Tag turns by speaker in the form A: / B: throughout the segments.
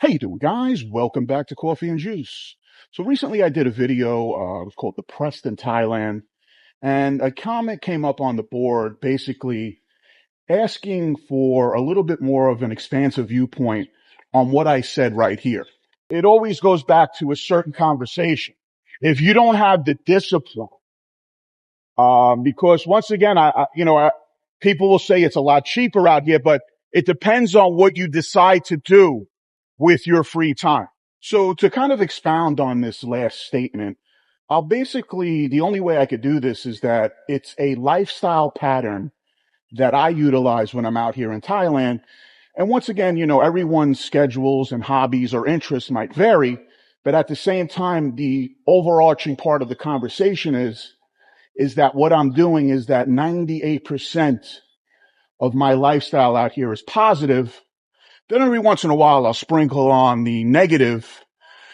A: How you doing, guys? Welcome back to Coffee and Juice. So recently I did a video, it was called Depressed in Thailand, and a comment came up on the board basically asking for a little bit more of an expansive viewpoint on what I said right here. It always goes back to a certain conversation. If you don't have the discipline, because once again, people will say it's a lot cheaper out here, but it depends on what you decide to do with your free time. So to kind of expound on this last statement, the only way I could do this is that it's a lifestyle pattern that I utilize when I'm out here in Thailand. And once again, everyone's schedules and hobbies or interests might vary, but at the same time, the overarching part of the conversation is that what I'm doing is that 98% of my lifestyle out here is positive. Then every once in a while, I'll sprinkle on the negative,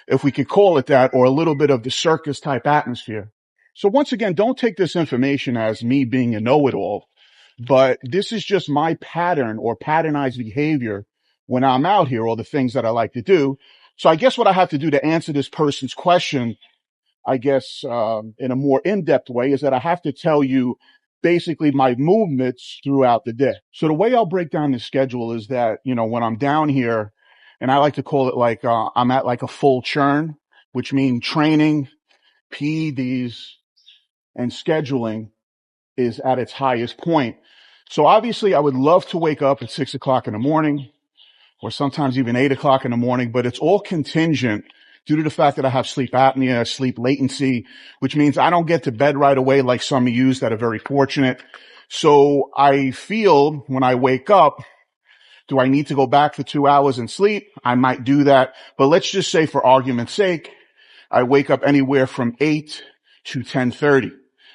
A: if we could call it that, or a little bit of the circus type atmosphere. So once again, don't take this information as me being a know-it-all, but this is just my pattern or patternized behavior when I'm out here, or the things that I like to do. So I guess what I have to do to answer this person's question, in a more in-depth way, is that I have to tell you basically my movements throughout the day. So the way I'll break down the schedule is that, when I'm down here, and I like to call it like, I'm at like a full churn, which means training, PEDs, and scheduling is at its highest point. So obviously I would love to wake up at 6 o'clock in the morning, or sometimes even 8 o'clock in the morning, but it's all contingent due to the fact that I have sleep apnea, sleep latency, which means I don't get to bed right away like some of you that are very fortunate. So I feel when I wake up, do I need to go back for 2 hours and sleep? I might do that. But let's just say for argument's sake, I wake up anywhere from 8 to 10:30.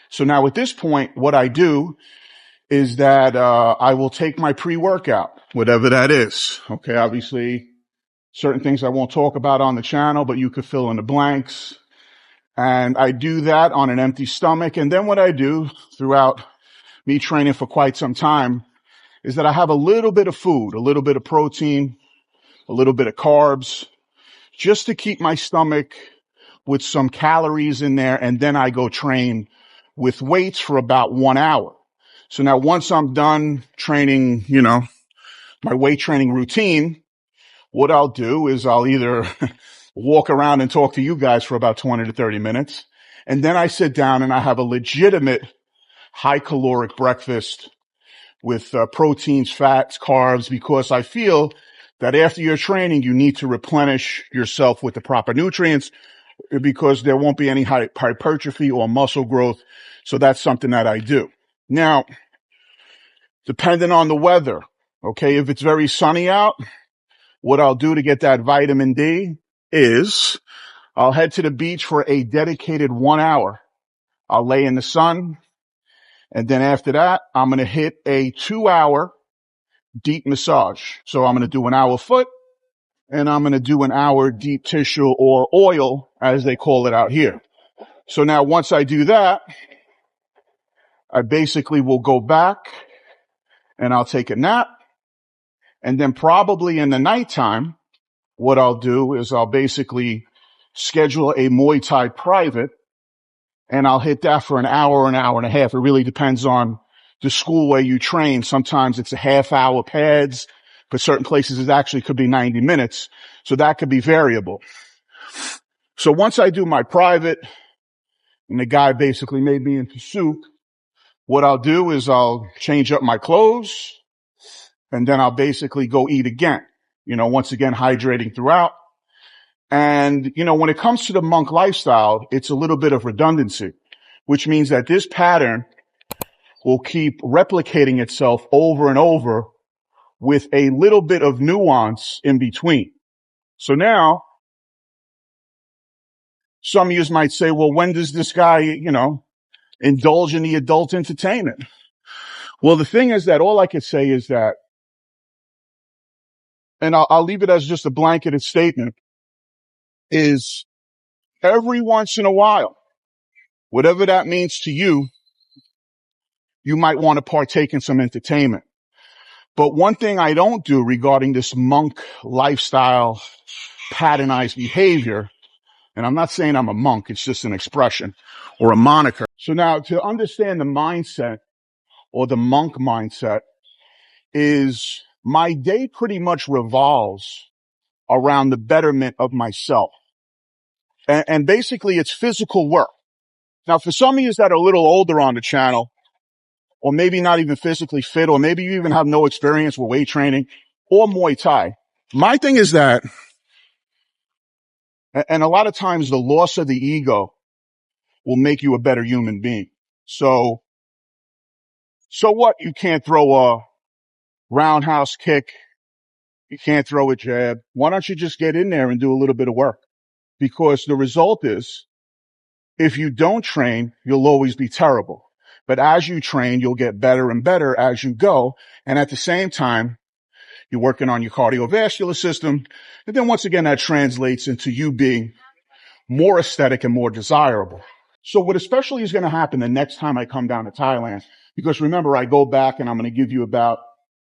A: So now at this point, what I do is that I will take my pre-workout, whatever that is. Okay, obviously, certain things I won't talk about on the channel, but you could fill in the blanks. And I do that on an empty stomach. And then what I do throughout me training for quite some time is that I have a little bit of food, a little bit of protein, a little bit of carbs, just to keep my stomach with some calories in there. And then I go train with weights for about 1 hour. So now once I'm done training, my weight training routine, what I'll do is I'll either walk around and talk to you guys for about 20 to 30 minutes. And then I sit down and I have a legitimate high caloric breakfast with proteins, fats, carbs, because I feel that after your training, you need to replenish yourself with the proper nutrients because there won't be any hypertrophy or muscle growth. So that's something that I do. Now, depending on the weather, okay, if it's very sunny out, what I'll do to get that vitamin D is I'll head to the beach for a dedicated 1 hour. I'll lay in the sun. And then after that, I'm going to hit a 2 hour deep massage. So I'm going to do an hour foot and I'm going to do an hour deep tissue or oil, as they call it out here. So now once I do that, I basically will go back and I'll take a nap. And then probably in the nighttime, what I'll do is I'll basically schedule a Muay Thai private and I'll hit that for an hour and a half. It really depends on the school where you train. Sometimes it's a half-hour pads, but certain places it actually could be 90 minutes. So that could be variable. So once I do my private and the guy basically made me into soup, what I'll do is I'll change up my clothes and then I'll basically go eat again. Once again, hydrating throughout. And, when it comes to the monk lifestyle, it's a little bit of redundancy, which means that this pattern will keep replicating itself over and over with a little bit of nuance in between. So now, some of you might say, well, when does this guy, indulge in the adult entertainment? Well, the thing is that all I can say is that, and I'll leave it as just a blanketed statement, is every once in a while, whatever that means to you, you might want to partake in some entertainment. But one thing I don't do regarding this monk lifestyle patternized behavior, and I'm not saying I'm a monk, it's just an expression or a moniker. So now to understand the mindset or the monk mindset is my day pretty much revolves around the betterment of myself. And basically it's physical work. Now for some of you that are a little older on the channel, or maybe not even physically fit, or maybe you even have no experience with weight training or Muay Thai. My thing is that, and a lot of times the loss of the ego will make you a better human being. So what? You can't throw a roundhouse kick. You can't throw a jab. Why don't you just get in there and do a little bit of work? Because the result is, if you don't train, you'll always be terrible. But as you train, you'll get better and better as you go. And at the same time, you're working on your cardiovascular system. And then once again, that translates into you being more aesthetic and more desirable. So what especially is going to happen the next time I come down to Thailand, because remember, I go back and I'm going to give you about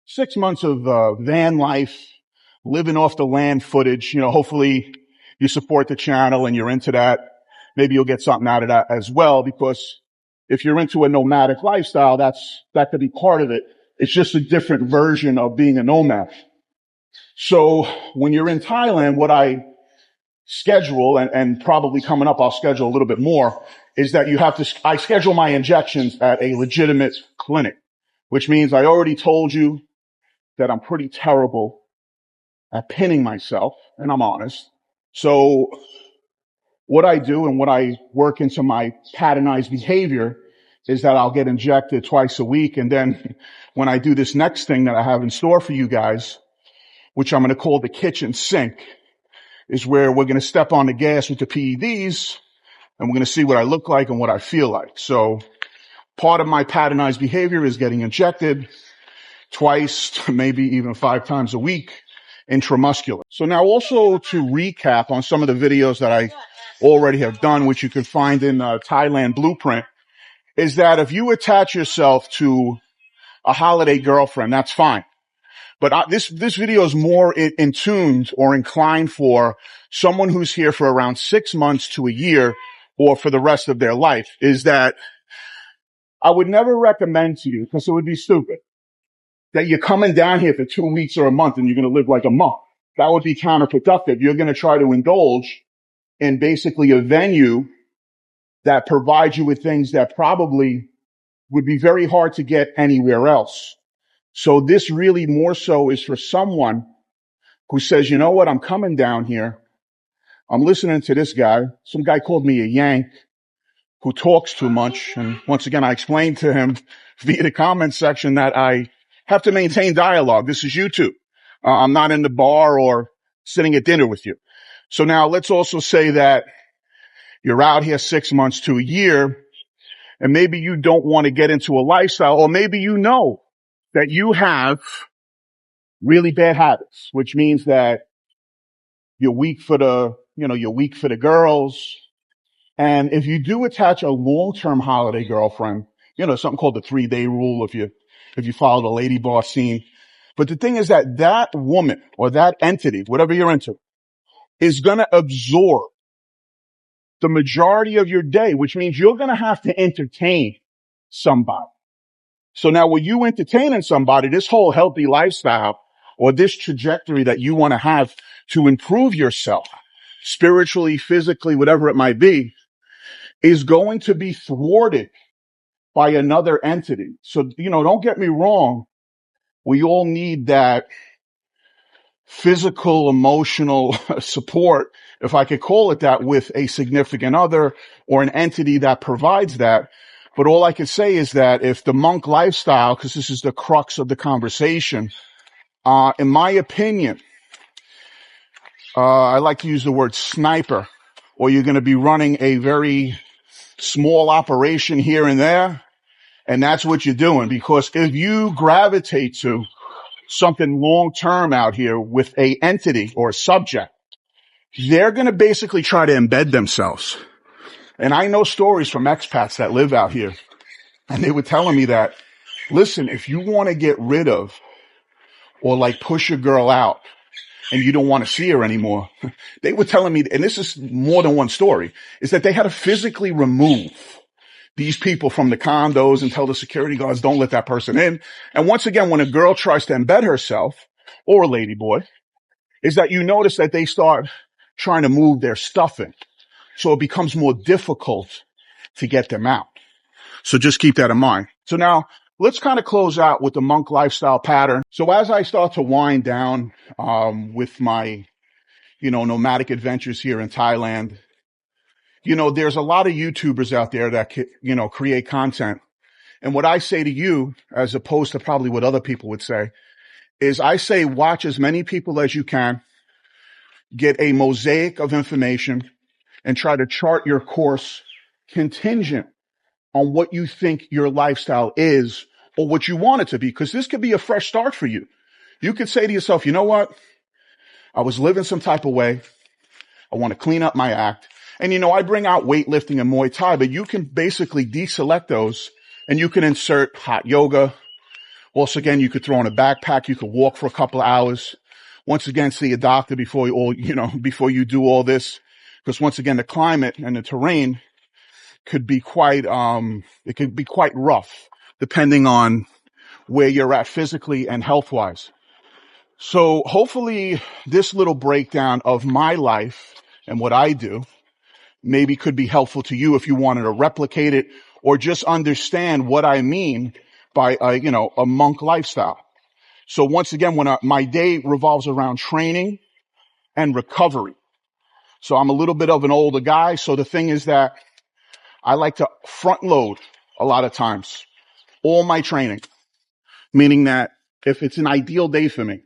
A: 6 months of van life, living off the land footage. Hopefully you support the channel and you're into that. Maybe you'll get something out of that as well, because if you're into a nomadic lifestyle, that could be part of it. It's just a different version of being a nomad. So when you're in Thailand, what I schedule, and probably coming up, I'll schedule a little bit more, is that I schedule my injections at a legitimate clinic, which means I already told you that I'm pretty terrible at pinning myself, and I'm honest. So what I do and what I work into my patternized behavior is that I'll get injected twice a week. And then when I do this next thing that I have in store for you guys, which I'm going to call the kitchen sink, is where we're going to step on the gas with the PEDs and we're going to see what I look like and what I feel like. So part of my patternized behavior is getting injected twice, maybe even 5 times a week, intramuscular. So now also to recap on some of the videos that I already have done, which you can find in Thailand Blueprint, is that if you attach yourself to a holiday girlfriend, that's fine. But this video is more in tuned or inclined for someone who's here for around 6 months to a year or for the rest of their life, is that I would never recommend to you, because it would be stupid, that you're coming down here for 2 weeks or a month and you're going to live like a monk. That would be counterproductive. You're going to try to indulge in basically a venue that provides you with things that probably would be very hard to get anywhere else. So this really more so is for someone who says, you know what, I'm coming down here. I'm listening to this guy. Some guy called me a yank who talks too much. And once again, I explained to him via the comment section that I have to maintain dialogue. This is YouTube. I'm not in the bar or sitting at dinner with you. So now let's also say that you're out here 6 months to a year, and maybe you don't want to get into a lifestyle, or maybe you know that you have really bad habits, which means that you're weak for the girls. And if you do attach a long-term holiday girlfriend, something called the 3-day rule if you follow the lady boss scene. But the thing is that woman or that entity, whatever you're into, is going to absorb the majority of your day, which means you're going to have to entertain somebody. So now when you entertaining somebody, this whole healthy lifestyle or this trajectory that you want to have to improve yourself spiritually, physically, whatever it might be, is going to be thwarted by another entity. So, don't get me wrong. We all need that physical, emotional support, if I could call it that, with a significant other or an entity that provides that. But all I can say is that if the monk lifestyle, because this is the crux of the conversation, in my opinion, I like to use the word sniper, or you're going to be running a very small operation here and there, and that's what you're doing. Because if you gravitate to something long-term out here with a entity or a subject, they're going to basically try to embed themselves. And I know stories from expats that live out here, and they were telling me that, listen, if you want to get rid of or like push a girl out and you don't want to see her anymore. They were telling me, and this is more than one story, is that they had to physically remove these people from the condos and tell the security guards, don't let that person in. And once again, when a girl tries to embed herself, or a lady boy, is that you notice that they start trying to move their stuff in. So it becomes more difficult to get them out. So just keep that in mind. So now let's kind of close out with the monk lifestyle pattern. So as I start to wind down, with my, nomadic adventures here in Thailand, there's a lot of YouTubers out there that, create content. And what I say to you, as opposed to probably what other people would say, is I say watch as many people as you can, get a mosaic of information, and try to chart your course contingent on what you think your lifestyle is or what you want it to be, because this could be a fresh start for you. You could say to yourself, you know what? I was living some type of way. I want to clean up my act. And I bring out weightlifting and Muay Thai, but you can basically deselect those and you can insert hot yoga. Also, again, you could throw in a backpack. You could walk for a couple of hours. Once again, see a doctor before you do all this. Because once again, the climate and the terrain could be quite rough depending on where you're at physically and health wise. So hopefully this little breakdown of my life and what I do maybe could be helpful to you if you wanted to replicate it or just understand what I mean by, a monk lifestyle. So once again, when my day revolves around training and recovery. So I'm a little bit of an older guy. So the thing is that I like to front load a lot of times all my training, meaning that if it's an ideal day for me,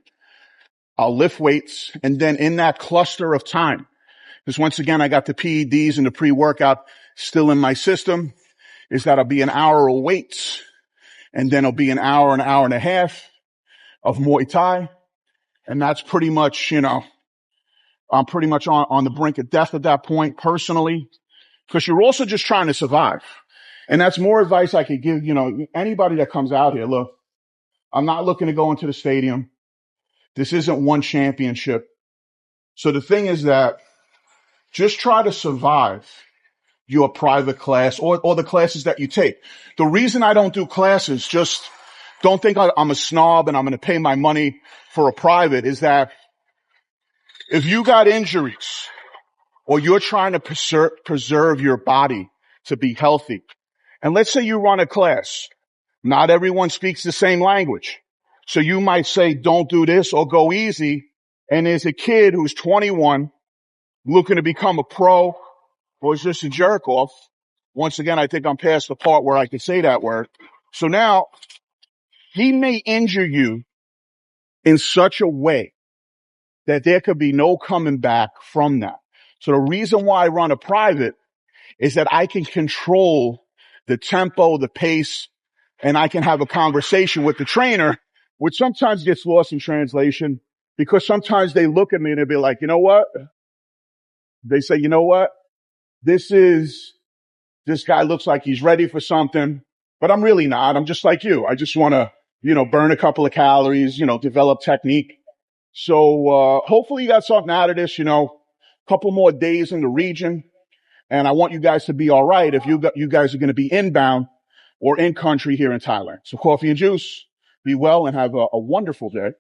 A: I'll lift weights, and then in that cluster of time, because once again, I got the PEDs and the pre-workout still in my system, is that I'll be an hour of weights, and then it'll be an hour and a half of Muay Thai. And that's pretty much, I'm pretty much on the brink of death at that point personally, because you're also just trying to survive. And that's more advice I could give, anybody that comes out here. Look, I'm not looking to go into the stadium. This isn't one championship. So the thing is that just try to survive your private class or the classes that you take. The reason I don't do classes, just don't think I'm a snob and I'm going to pay my money for a private, is that if you got injuries or you're trying to preserve your body to be healthy, and let's say you run a class, not everyone speaks the same language. So you might say, don't do this or go easy. And there's a kid who's 21 looking to become a pro or is just a jerk off. Once again, I think I'm past the part where I can say that word. So now he may injure you in such a way that there could be no coming back from that. So the reason why I run a private is that I can control the tempo, the pace, and I can have a conversation with the trainer, which sometimes gets lost in translation because sometimes they look at me and they'll be like, you know what? They say, you know what? This guy looks like he's ready for something, but I'm really not. I'm just like you. I just want to, burn a couple of calories, develop technique. So, hopefully you got something out of this, couple more days in the region. And I want you guys to be all right if you guys are going to be inbound or in country here in Thailand. So coffee and juice, be well and have a wonderful day.